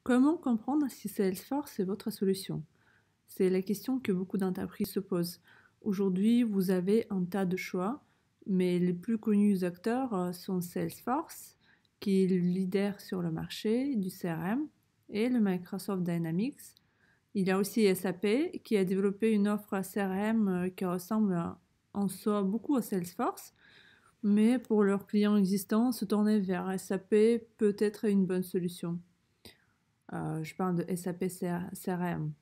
Comment comprendre si Salesforce est votre solution? C'est la question que beaucoup d'entreprises se posent. Aujourd'hui, vous avez un tas de choix, mais les plus connus acteurs sont Salesforce, qui est le leader sur le marché du CRM, et le Microsoft Dynamics. Il y a aussi SAP, qui a développé une offre CRM qui ressemble en soi beaucoup à Salesforce, mais pour leurs clients existants, se tourner vers SAP peut être une bonne solution. Je parle de SAP CRM.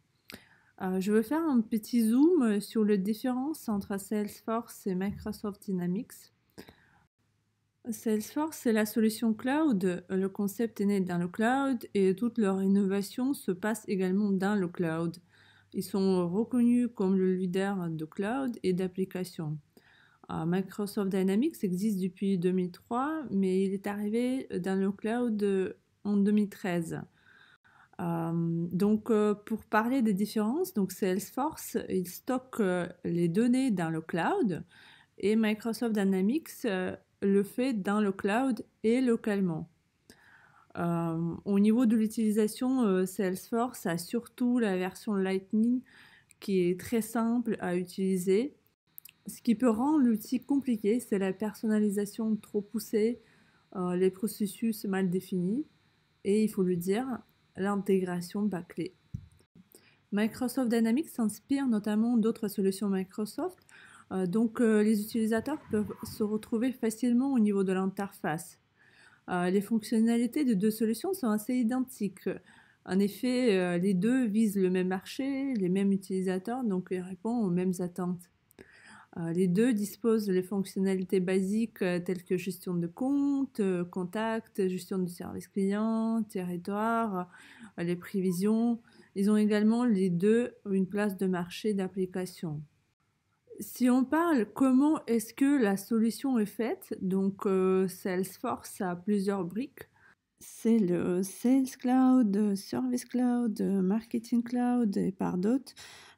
Je vais faire un petit zoom sur les différences entre Salesforce et Microsoft Dynamics. Salesforce, c'est la solution cloud. Le concept est né dans le cloud et toute leur innovation se passe également dans le cloud. Ils sont reconnus comme le leader de cloud et d'applications. Microsoft Dynamics existe depuis 2003, mais il est arrivé dans le cloud en 2013. Pour parler des différences, donc Salesforce, il stocke les données dans le cloud et Microsoft Dynamics le fait dans le cloud et localement. Au niveau de l'utilisation, Salesforce a surtout la version Lightning qui est très simple à utiliser. Ce qui peut rendre l'outil compliqué, c'est la personnalisation trop poussée, les processus mal définis et, il faut le dire, l'intégration bâclée. Microsoft Dynamics s'inspire notamment d'autres solutions Microsoft, les utilisateurs peuvent se retrouver facilement au niveau de l'interface. Les fonctionnalités des deux solutions sont assez identiques. En effet, les deux visent le même marché, les mêmes utilisateurs, donc ils répondent aux mêmes attentes. Les deux disposent des fonctionnalités basiques telles que gestion de compte, contact, gestion du service client, territoire, les prévisions. Ils ont également les deux une place de marché d'application. Si on parle comment est-ce que la solution est faite, Salesforce a plusieurs briques. C'est le Sales Cloud, Service Cloud, Marketing Cloud et par d'autres.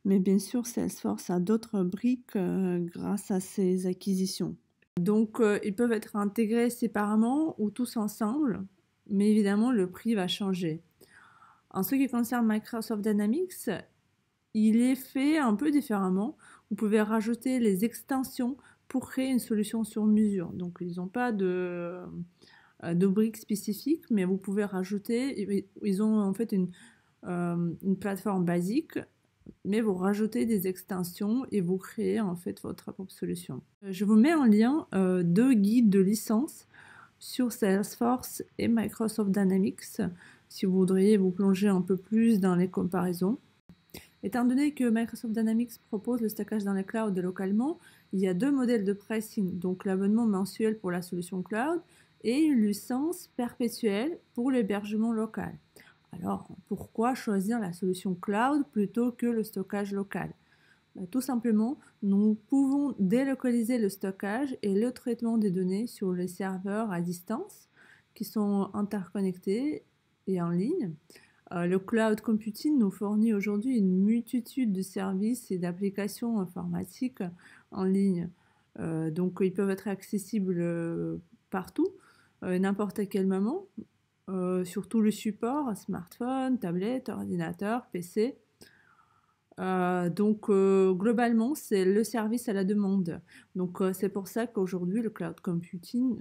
Mais bien sûr, Salesforce a d'autres briques grâce à ses acquisitions. Ils peuvent être intégrés séparément ou tous ensemble, mais évidemment, le prix va changer. En ce qui concerne Microsoft Dynamics, il est fait un peu différemment. Vous pouvez rajouter les extensions pour créer une solution sur mesure. Donc, ils n'ont pas de briques spécifiques, mais vous pouvez rajouter, ils ont en fait une plateforme basique, mais vous rajoutez des extensions et vous créez en fait votre propre solution. Je vous mets en lien deux guides de licence sur Salesforce et Microsoft Dynamics si vous voudriez vous plonger un peu plus dans les comparaisons. Étant donné que Microsoft Dynamics propose le stockage dans le cloud localement, il y a deux modèles de pricing, donc l'abonnement mensuel pour la solution cloud et une licence perpétuelle pour l'hébergement local. Alors, pourquoi choisir la solution cloud plutôt que le stockage local? Tout simplement, nous pouvons délocaliser le stockage et le traitement des données sur les serveurs à distance qui sont interconnectés et en ligne. Le cloud computing nous fournit aujourd'hui une multitude de services et d'applications informatiques en ligne. Ils peuvent être accessibles partout, n'importe à quel moment, sur tout le support, smartphone, tablette, ordinateur, PC. Globalement, c'est le service à la demande. C'est pour ça qu'aujourd'hui, le cloud computing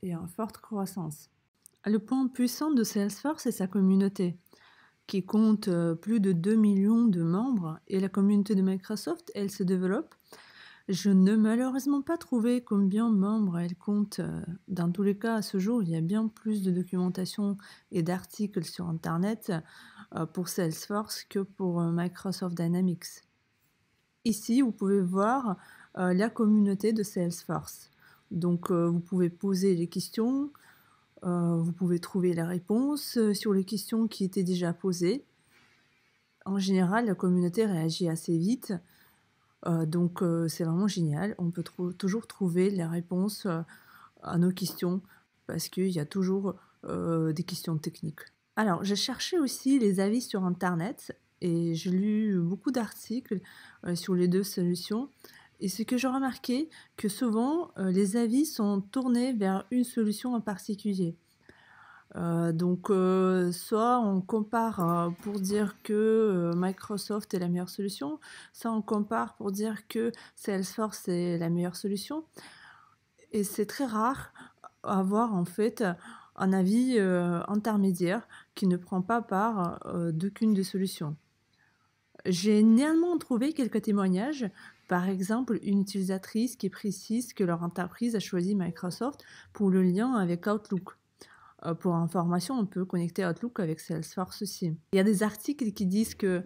est en forte croissance. Le point puissant de Salesforce est sa communauté, qui compte plus de 2 millions de membres, et la communauté de Microsoft, elle se développe. Je n'ai malheureusement pas trouvé combien de membres elle compte. Dans tous les cas, à ce jour, il y a bien plus de documentation et d'articles sur Internet pour Salesforce que pour Microsoft Dynamics. Ici, vous pouvez voir la communauté de Salesforce. Vous pouvez poser les questions, vous pouvez trouver la réponse sur les questions qui étaient déjà posées. En général, la communauté réagit assez vite. C'est vraiment génial. On peut toujours trouver les réponses à nos questions parce qu'il y a toujours des questions techniques. Alors, j'ai cherché aussi les avis sur Internet et j'ai lu beaucoup d'articles sur les deux solutions. Et ce que j'ai remarqué, que souvent, les avis sont tournés vers une solution en particulier. Soit on compare pour dire que Microsoft est la meilleure solution, soit on compare pour dire que Salesforce est la meilleure solution. Et c'est très rare avoir en fait un avis intermédiaire qui ne prend pas part d'aucune des solutions. J'ai néanmoins trouvé quelques témoignages, par exemple une utilisatrice qui précise que leur entreprise a choisi Microsoft pour le lien avec Outlook. Pour information, on peut connecter Outlook avec Salesforce aussi. Il y a des articles qui disent que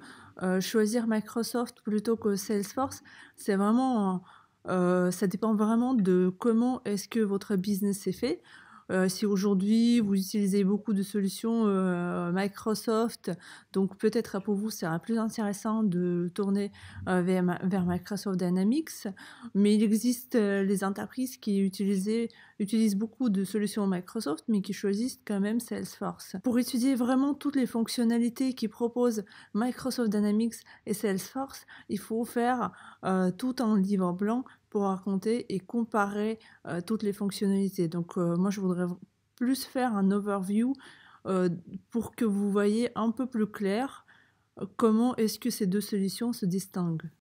choisir Microsoft plutôt que Salesforce, c'est vraiment, ça dépend vraiment de comment est-ce que votre business est fait. Si aujourd'hui vous utilisez beaucoup de solutions Microsoft, donc peut-être pour vous, sera plus intéressant de tourner vers Microsoft Dynamics, mais il existe les entreprises qui utilisent beaucoup de solutions Microsoft, mais qui choisissent quand même Salesforce. Pour étudier vraiment toutes les fonctionnalités qui proposent Microsoft Dynamics et Salesforce, il faut faire tout un livre blanc pour raconter et comparer toutes les fonctionnalités. Donc moi, je voudrais plus faire un overview pour que vous voyez un peu plus clair comment est-ce que ces deux solutions se distinguent.